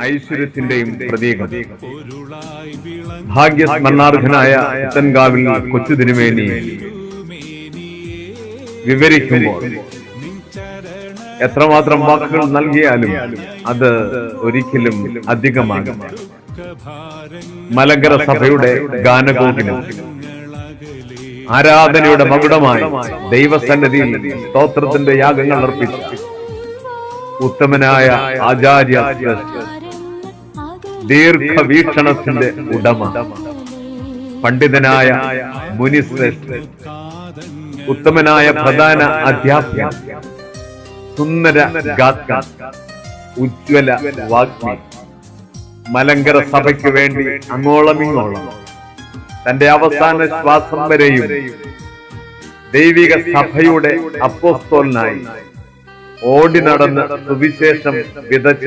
ഐശ്വര്യത്തിന്റെയും പ്രതീകം. ഭാഗ്യസ്മരണാർഹനായ പുത്തൻകാവിൽ കൊച്ചു തിരുമേനി വിവരിക്കുമ്പോൾ എത്രമാത്രം വാക്കുകൾ നൽകിയാലും അത് ഒരിക്കലും അധികമാകും. മലങ്കര സഭയുടെ ഗാനഗോകുലം ആരാധനയുടെ മകുടമായി ദൈവസന്നിധിയിൽ സ്തോത്രത്തിന്റെ യാഗങ്ങൾ അർപ്പിച്ച ഉത്തമനായ ആചാര്യ, ദീർഘവീക്ഷണത്തിന്റെ ഉടമ, പണ്ഡിതനായ മുനിശ്രേഷ്ഠൻ, ഉത്തമനായ പ്രധാന അധ്യാപകൻ, സുന്ദര ഗാത്കൻ, ഉജ്ജ്വല വാഗ്മി, മലങ്കര സഭയ്ക്ക് വേണ്ടി അങ്ങോളമിങ്ങോളം തന്റെ അവസാന ശ്വാസം വരെയും ദൈവിക സഭയുടെ അപ്പോസ്തലനായി ഓടി നടന്ന് സുവിശേഷം വിതച്ച